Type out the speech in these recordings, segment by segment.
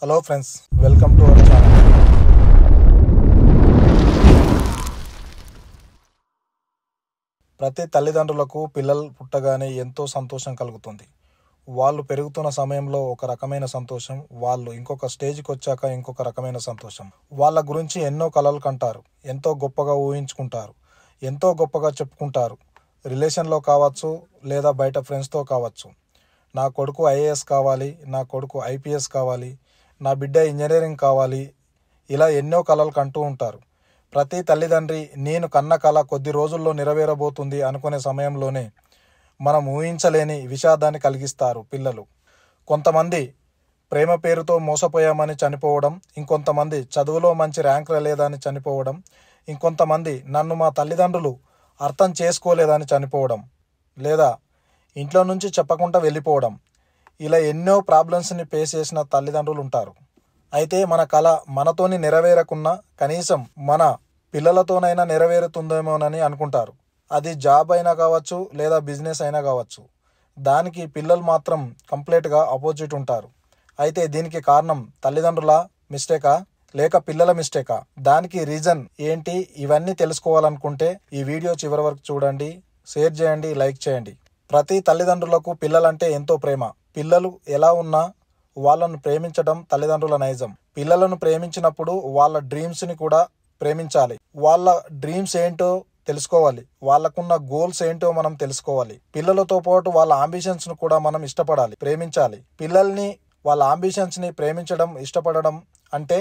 Hello friends, welcome to our channel. ప్రతి తల్లిదండ్రులకు పిల్లలు పుట్టగానే ఎంతో సంతోషం కలుగుతుంది. వాళ్ళు పెరుగుతున్న సమయంలో ఒక రకమైన సంతోషం, వాళ్ళు ఇంకొక స్టేజ్కి వచ్చాక ఇంకొక రకమైన సంతోషం. వాళ్ళ గురించి ఎన్నో కలలు కంటారు, ఎంతో గొప్పగా ఊహించుకుంటారు, ఎంతో గొప్పగా చెప్పుకుంటారు. రిలేషన్లో కావచ్చు, లేదా బయట ఫ్రెండ్స్తో కావచ్చు. నా కొడుకు ఐఏఎస్ కావాలి, నా కొడుకు ఐపీఎస్ కావాలి, నా బిడ్డ ఇంజనీరింగ్ కావాలి, ఇలా ఎన్నో కలలు కంటూ ఉంటారు. ప్రతి తల్లిదండ్రి నేను కన్న కళ కొద్ది రోజుల్లో నెరవేరబోతుంది అనుకునే సమయంలోనే మనం ఊహించలేని విషాదాన్ని కలిగిస్తారు పిల్లలు. కొంతమంది ప్రేమ పేరుతో మోసపోయామని చనిపోవడం, ఇంకొంతమంది చదువులో మంచి ర్యాంక్ రాలేదని చనిపోవడం, ఇంకొంతమంది నన్ను మా తల్లిదండ్రులు అర్థం చేసుకోలేదని చనిపోవడం, లేదా ఇంట్లో నుంచి చెప్పకుండా వెళ్ళిపోవడం, ఇలా ఎన్నో ప్రాబ్లమ్స్ని ఫేస్ చేసిన తల్లిదండ్రులు ఉంటారు. అయితే మన కళ మనతోని నెరవేరకున్నా కనీసం మన పిల్లలతోనైనా నెరవేరుతుందేమోనని అనుకుంటారు. అది జాబ్ అయినా కావచ్చు, లేదా బిజినెస్ అయినా కావచ్చు. దానికి పిల్లలు మాత్రం కంప్లీట్గా ఆపోజిట్ ఉంటారు. అయితే దీనికి కారణం తల్లిదండ్రుల మిస్టేకా లేక పిల్లల మిస్టేకా? దానికి రీజన్ ఏంటి? ఇవన్నీ తెలుసుకోవాలనుకుంటే ఈ వీడియో చివరి వరకు చూడండి, షేర్ చేయండి, లైక్ చేయండి. ప్రతి తల్లిదండ్రులకు పిల్లలంటే ఎంతో ప్రేమ. పిల్లలు ఎలా ఉన్నా వాళ్ళను ప్రేమించడం తల్లిదండ్రుల నైజం. పిల్లలను ప్రేమించినప్పుడు వాళ్ళ డ్రీమ్స్ని కూడా ప్రేమించాలి. వాళ్ళ డ్రీమ్స్ ఏంటో తెలుసుకోవాలి, వాళ్ళకున్న గోల్స్ ఏంటో మనం తెలుసుకోవాలి. పిల్లలతో పాటు వాళ్ళ అంబిషన్స్ను కూడా మనం ఇష్టపడాలి, ప్రేమించాలి. పిల్లల్ని వాళ్ళ అంబిషన్స్ని ప్రేమించడం, ఇష్టపడడం అంటే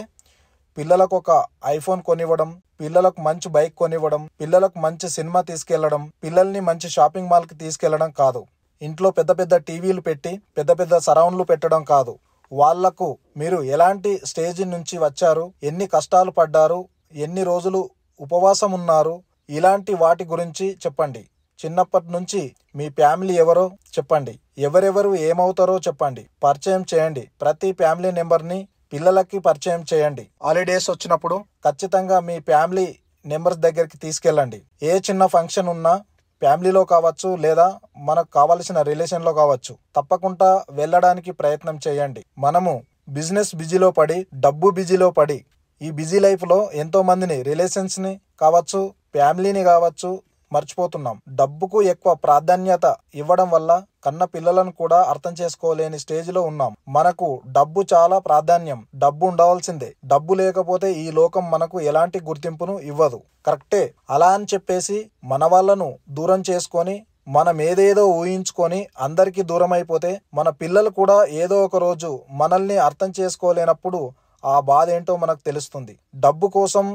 పిల్లలకు ఒక ఐఫోన్ కొనివ్వడం, పిల్లలకు మంచి బైక్ కొనివ్వడం, పిల్లలకు మంచి సినిమా తీసుకెళ్లడం, పిల్లల్ని మంచి షాపింగ్ మాల్కి తీసుకెళ్లడం కాదు. ఇంట్లో పెద్ద పెద్ద టీవీలు పెట్టి పెద్ద పెద్ద సరౌండ్లు పెట్టడం కాదు. వాళ్లకు మీరు ఎలాంటి స్టేజ్ నుంచి వచ్చారు, ఎన్ని కష్టాలు పడ్డారు, ఎన్ని రోజులు ఉపవాసం ఉన్నారు, ఇలాంటి వాటి గురించి చెప్పండి. చిన్నప్పటి నుంచి మీ ఫ్యామిలీ ఎవరో చెప్పండి, ఎవరెవరు ఏమవుతారో చెప్పండి, పరిచయం చేయండి. ప్రతి ఫ్యామిలీ మెంబర్ని పిల్లలకి పరిచయం చేయండి. హాలిడేస్ వచ్చినప్పుడు ఖచ్చితంగా మీ ఫ్యామిలీ మెంబర్స్ దగ్గరికి తీసుకెళ్ళండి. ఏ చిన్న ఫంక్షన్ ఉన్నా ఫ్యామిలీలో కావచ్చు, లేదా మనకు కావలసిన రిలేషన్లో కావచ్చు, తప్పకుండా వెళ్ళడానికి ప్రయత్నం చేయండి. మనము బిజినెస్ బిజీలో పడి, డబ్బు బిజీలో పడి, ఈ బిజీ లైఫ్లో ఎంతో మందిని, రిలేషన్స్ని కావచ్చు, ఫ్యామిలీని కావచ్చు మర్చిపోతున్నాం. డబ్బుకు ఎక్కువ ప్రాధాన్యత ఇవ్వడం వల్ల కన్న పిల్లలను కూడా అర్థం చేసుకోలేని స్టేజ్లో ఉన్నాం. మనకు డబ్బు చాలా ప్రాధాన్యం, డబ్బు ఉండవలసిందే. డబ్బు లేకపోతే ఈ లోకం మనకు ఎలాంటి గుర్తింపును ఇవ్వదు. కరెక్టే. అలా అని చెప్పేసి మన వాళ్ళను దూరం చేసుకొని, మనం ఏదేదో ఊహించుకొని అందరికీ దూరం అయిపోతే మన పిల్లలు కూడా ఏదో ఒక రోజు మనల్ని అర్థం చేసుకోలేనప్పుడు ఆ బాధ ఏంటో మనకు తెలుస్తుంది. డబ్బు కోసం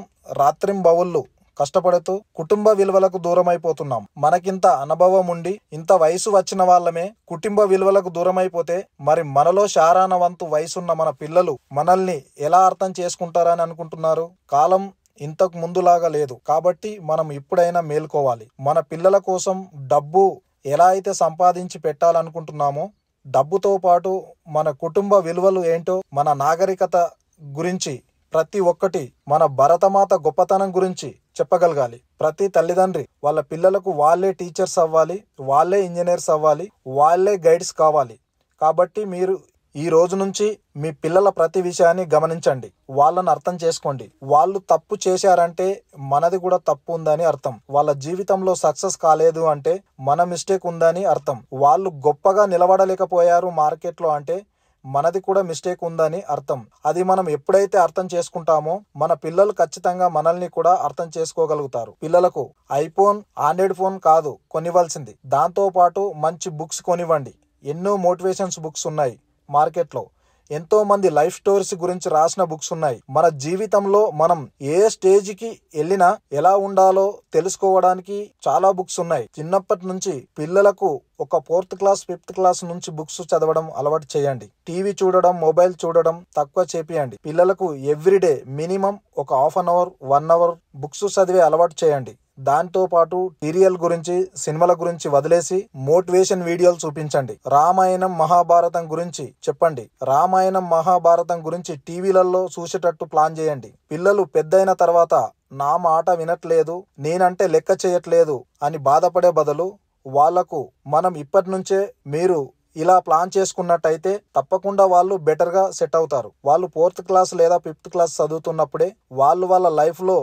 రాత్రింబవళ్ళు కష్టపడుతూ కుటుంబ విలువలకు దూరం అయిపోతున్నాం. మనకింత అనుభవం ఉండి, ఇంత వయసు వచ్చిన వాళ్ళమే కుటుంబ విలువలకు దూరం అయిపోతే మరి మనలో శారాన వంతు వయసున్న మన పిల్లలు మనల్ని ఎలా అర్థం చేసుకుంటారని అనుకుంటున్నారు? కాలం ఇంతకు ముందులాగా లేదు. కాబట్టి మనం ఇప్పుడైనా మేల్కోవాలి. మన పిల్లల కోసం డబ్బు ఎలా అయితే సంపాదించి పెట్టాలనుకుంటున్నామో, డబ్బుతో పాటు మన కుటుంబ విలువలు ఏంటో, మన నాగరికత గురించి, ప్రతి ఒక్కటి, మన భరతమాత గొప్పతనం గురించి చెప్పగలగాలి. ప్రతి తల్లిదండ్రి వాళ్ళ పిల్లలకు వాళ్ళే టీచర్స్ అవ్వాలి, వాళ్ళే ఇంజనీర్స్ అవ్వాలి, వాళ్ళే గైడ్స్ కావాలి. కాబట్టి మీరు ఈ రోజు నుంచి మీ పిల్లల ప్రతి విషయాన్ని గమనించండి, వాళ్ళని అర్థం చేసుకోండి. వాళ్ళు తప్పు చేశారంటే మనది కూడా తప్పు ఉందని అర్థం. వాళ్ళ జీవితంలో సక్సెస్ కాలేదు అంటే మన మిస్టేక్ ఉందని అర్థం. వాళ్ళు గొప్పగా నిలబడలేకపోయారు మార్కెట్లో అంటే మనది కూడా మిస్టేక్ ఉందని అర్థం. అది మనం ఎప్పుడైతే అర్థం చేసుకుంటామో మన పిల్లలు ఖచ్చితంగా మనల్ని కూడా అర్థం చేసుకోగలుగుతారు. పిల్లలకు ఐఫోన్, ఆండ్రాయిడ్ ఫోన్ కాదు కొనివ్వాల్సింది, దాంతో పాటు మంచి బుక్స్ కొనివ్వండి. ఎన్నో మోటివేషన్స్ బుక్స్ ఉన్నాయి మార్కెట్లో. ఎంతో మంది లైఫ్ స్టోరీస్ గురించి రాసిన బుక్స్ ఉన్నాయి. మన జీవితంలో మనం ఏ స్టేజ్కి వెళ్ళినా ఎలా ఉండాలో తెలుసుకోవడానికి చాలా బుక్స్ ఉన్నాయి. చిన్నప్పటి నుంచి పిల్లలకు ఒక 4th క్లాస్ 5th క్లాస్ నుంచి బుక్స్ చదవడం అలవాటు చేయండి. టీవీ చూడడం, మొబైల్ చూడడం తక్కువ చేపియండి. పిల్లలకు ఎవ్రీడే మినిమం ఒక 1/2 అవర్ 1 అవర్ బుక్స్ చదివే అలవాటు చేయండి. దాంతో పాటు సీరియల్ గురించి, సినిమాల గురించి వదిలేసి మోటివేషన్ వీడియోలు చూపించండి. రామాయణం, మహాభారతం గురించి చెప్పండి. రామాయణం, మహాభారతం గురించి టీవీలలో చూసేటట్టు ప్లాన్ చేయండి. పిల్లలు పెద్దయిన తర్వాత నా మాట వినట్లేదు, నేనంటే లెక్క చేయట్లేదు అని బాధపడే బదులు వాళ్లకు మనం ఇప్పటి నుంచే మీరు ఇలా ప్లాన్ చేసుకున్నట్టయితే తప్పకుండా వాళ్ళు బెటర్ గా సెట్ అవుతారు. వాళ్ళు 4th క్లాస్ లేదా 5th క్లాస్ చదువుతున్నప్పుడే వాళ్ళ లైఫ్ లో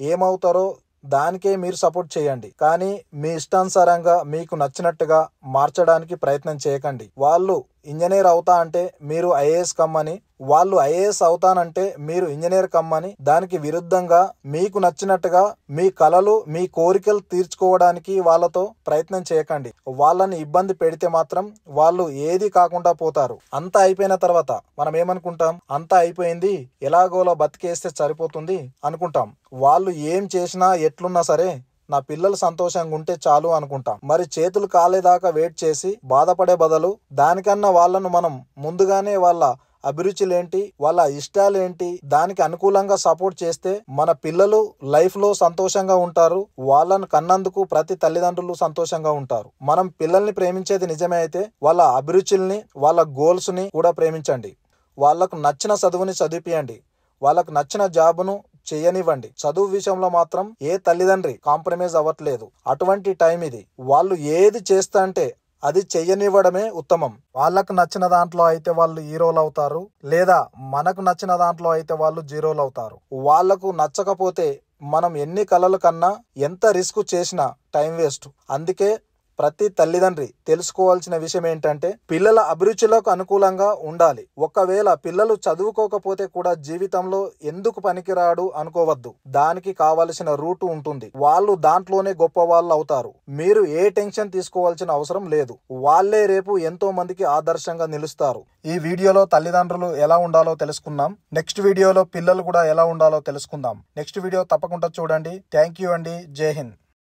ఏమవుతారో దానికే మీరు సపోర్ట్ చేయండి. కానీ మీ ఇష్టానుసారంగా మీకు నచ్చినట్టుగా మార్చడానికి ప్రయత్నం చేయకండి. వాళ్ళు ఇంజనీర్ అవుతా అంటే మీరు ఐఏఎస్ కమ్మని, వాళ్ళు ఐఏఎస్ అవుతానంటే మీరు ఇంజనీర్ కమ్మని, దానికి విరుద్ధంగా మీకు నచ్చినట్టుగా మీ కలలు మీ కోరికలు తీర్చుకోవడానికి వాళ్ళతో ప్రయత్నం చేయకండి. వాళ్ళని ఇబ్బంది పెడితే మాత్రం వాళ్ళు ఏది కాకుండా పోతారు. అంతా అయిపోయిన తర్వాత మనం ఏమనుకుంటాం, అంతా అయిపోయింది, ఎలాగోలా బతికేస్తే సరిపోతుంది అనుకుంటాం. వాళ్ళు ఏం చేసినా ఎట్లున్నా సరే నా పిల్లలు సంతోషంగా ఉంటే చాలు అనుకుంటాం. మరి చేతులు కాలేదాకా వెయిట్ చేసి బాధపడే బదులు దానికన్నా వాళ్ళను మనం ముందుగానే వాళ్ళ అభిరుచులేంటి, వాళ్ళ ఇష్టాలేంటి, దానికి అనుకూలంగా సపోర్ట్ చేస్తే మన పిల్లలు లైఫ్ లో సంతోషంగా ఉంటారు. వాళ్ళను కన్నందుకు ప్రతి తల్లిదండ్రులు సంతోషంగా ఉంటారు. మనం పిల్లల్ని ప్రేమించేది నిజమే అయితే వాళ్ళ అభిరుచుల్ని, వాళ్ళ గోల్స్ ని కూడా ప్రేమించండి. వాళ్ళకు నచ్చిన చదువుని చదివిపియండి. వాళ్ళకు నచ్చిన జాబును చేయనివ్వండి. చదువు విషయంలో మాత్రం ఏ తల్లిదండ్రి కాంప్రమైజ్ అవ్వట్లేదు. అటువంటి టైం ఇది. వాళ్ళు ఏది చేస్తా అంటే అది చెయ్యనివ్వడమే ఉత్తమం. వాళ్ళకు నచ్చిన దాంట్లో అయితే వాళ్ళు హీరోలు అవుతారు, లేదా మనకు నచ్చిన దాంట్లో అయితే వాళ్ళు జీరోలు అవుతారు. వాళ్లకు నచ్చకపోతే మనం ఎన్ని కలలు కన్నా ఎంత రిస్క్ చేసినా టైం వేస్ట్. అందుకే ప్రతి తల్లిదండ్రి తెలుసుకోవాల్సిన విషయం ఏంటంటే పిల్లల అభిరుచులకు అనుకూలంగా ఉండాలి. ఒకవేళ పిల్లలు చదువుకోకపోతే కూడా జీవితంలో ఎందుకు పనికిరాడు అనుకోవద్దు. దానికి కావలసిన రూటు ఉంటుంది. వాళ్ళు దాంట్లోనే గొప్ప వాళ్ళు అవుతారు. మీరు ఏ టెన్షన్ తీసుకోవాల్సిన అవసరం లేదు. వాళ్ళే రేపు ఎంతో మందికి ఆదర్శంగా నిలుస్తారు. ఈ వీడియోలో తల్లిదండ్రులు ఎలా ఉండాలో తెలుసుకున్నాం. నెక్స్ట్ వీడియోలో పిల్లలు కూడా ఎలా ఉండాలో తెలుసుకుందాం. నెక్స్ట్ వీడియో తప్పకుండా చూడండి. థ్యాంక్ యూ అండి. జై హింద్.